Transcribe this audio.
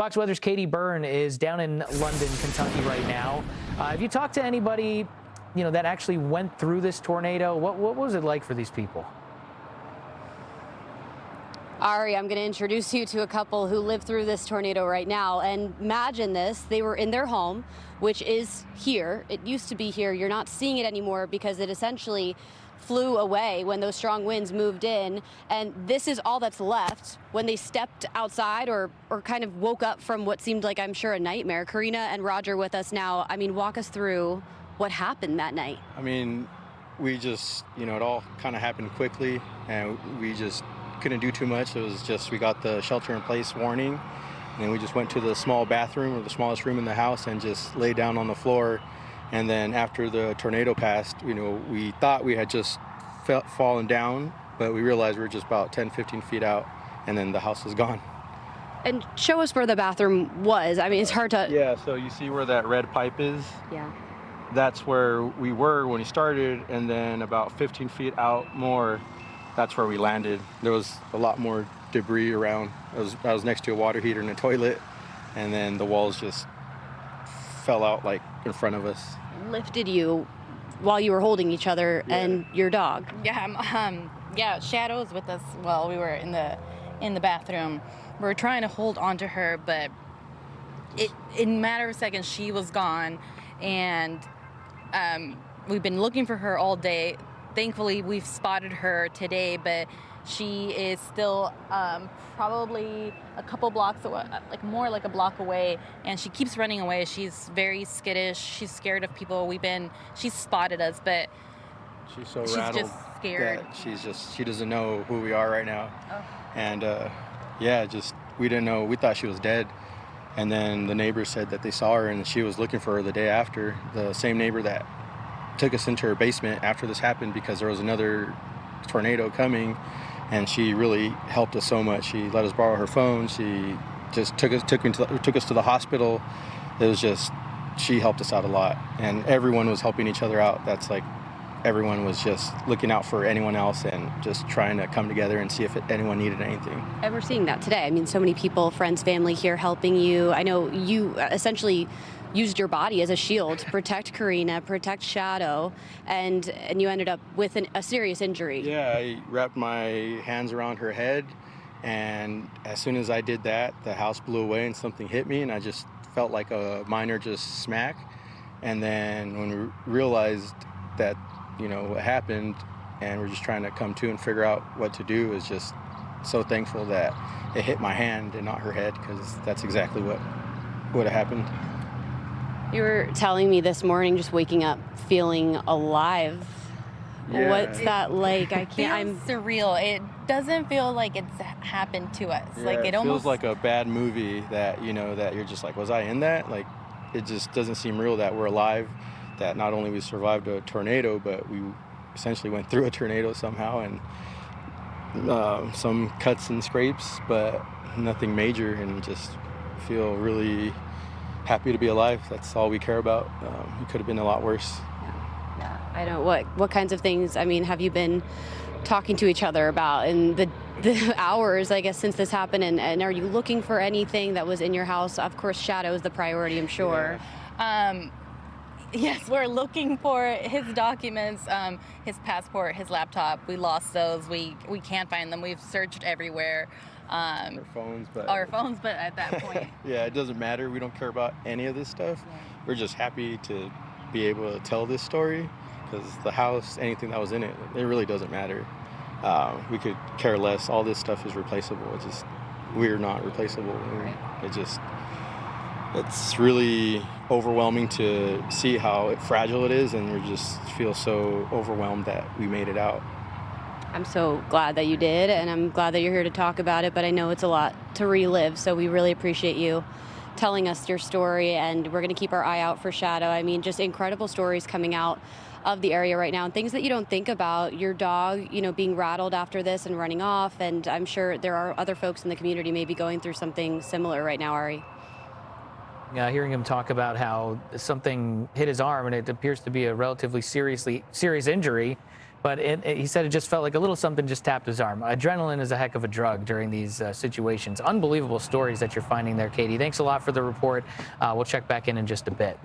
Fox Weather's Katie Byrne is down in London, Kentucky right now. Have you talked to anybody, that actually went through this tornado? What was it like for these people? Ari, I'm going to introduce you to a couple who lived through this tornado right now. And imagine this, they were in their home, which is here. It used to be here. You're not seeing it anymore because it essentially flew away when those strong winds moved in. And this is all that's left when they stepped outside or kind of woke up from what seemed like, I'm sure, a nightmare. Karina and Roger with us now. I mean, walk us through what happened that night. I mean, we just, it all kind of happened quickly, and we just couldn't do too much. It was just, we got the shelter in place warning, and then we just went to the small bathroom, or the smallest room in the house, and just laid down on the floor. And then after the tornado passed, we thought we had just fallen down, but we realized we were just about 10, 15 feet out, and then the house was gone. And show us where the bathroom was. I mean, it's hard to... Yeah, so you see where that red pipe is? Yeah. That's where we were when we started, and then about 15 feet out more, that's where we landed. There was a lot more debris around. I was next to a water heater and a toilet, and then the walls just fell out like in front of us. Lifted you while you were holding each other and your dog. Yeah, Shadow was with us while we were in the bathroom. We were trying to hold onto her, but in a matter of seconds she was gone, and we've been looking for her all day. Thankfully, we've spotted her today, but she is still probably a couple blocks away, more like a block away, and she keeps running away. She's very skittish. She's scared of people. She's spotted us, but she's so she's rattled just scared. That she doesn't know who we are right now. Oh. And we didn't know. We thought she was dead. And then the neighbors said that they saw her and she was looking for her the day after. The same neighbor that took us into her basement after this happened, because there was another tornado coming, and she really helped us so much. She let us borrow her phone. She just took us to the hospital. It was just, she helped us out a lot, and everyone was helping each other out. That's like, everyone was just looking out for anyone else and just trying to come together and see if anyone needed anything. And we're seeing that today. I mean, so many people, friends, family here helping you. I know you essentially used your body as a shield to protect Karina, protect Shadow, and you ended up with a serious injury. Yeah, I wrapped my hands around her head, and as soon as I did that, the house blew away and something hit me, and I just felt like a minor just smack. And then when we realized that, what happened, and we're just trying to come to and figure out what to do, is just so thankful that it hit my hand and not her head, because that's exactly what would have happened. You were telling me this morning, just waking up feeling alive. Yeah. What's that like? I'm surreal. It doesn't feel like it's happened to us. Yeah, like it almost feels like a bad movie that that you're just like, was I in that? Like, it just doesn't seem real that we're alive. That not only we survived a tornado, but we essentially went through a tornado somehow, and some cuts and scrapes, but nothing major, and just feel really happy to be alive. That's all we care about. It could have been a lot worse. Yeah. I know. What kinds of things, have you been talking to each other about in the hours, I guess, since this happened? And are you looking for anything that was in your house? Of course, Shadow is the priority, I'm sure. Yeah. Yes, we're looking for his documents, his passport, his laptop. We lost those. We can't find them. We've searched everywhere. Our phones, but at that point. Yeah, it doesn't matter. We don't care about any of this stuff. Yeah. We're just happy to be able to tell this story, because the house, anything that was in it, it really doesn't matter. We could care less. All this stuff is replaceable. It's just, we're not replaceable. Right. It's really overwhelming to see how fragile it is, and we just feel so overwhelmed that we made it out. I'm so glad that you did, and I'm glad that you're here to talk about it, but I know it's a lot to relive, so we really appreciate you telling us your story, and we're going to keep our eye out for Shadow. Just incredible stories coming out of the area right now, and things that you don't think about. Your dog, being rattled after this and running off, and I'm sure there are other folks in the community maybe going through something similar right now, Ari. Hearing him talk about how something hit his arm, and it appears to be a relatively serious injury. But he said it just felt like a little something just tapped his arm. Adrenaline is a heck of a drug during these situations. Unbelievable stories that you're finding there, Katie. Thanks a lot for the report. We'll check back in just a bit.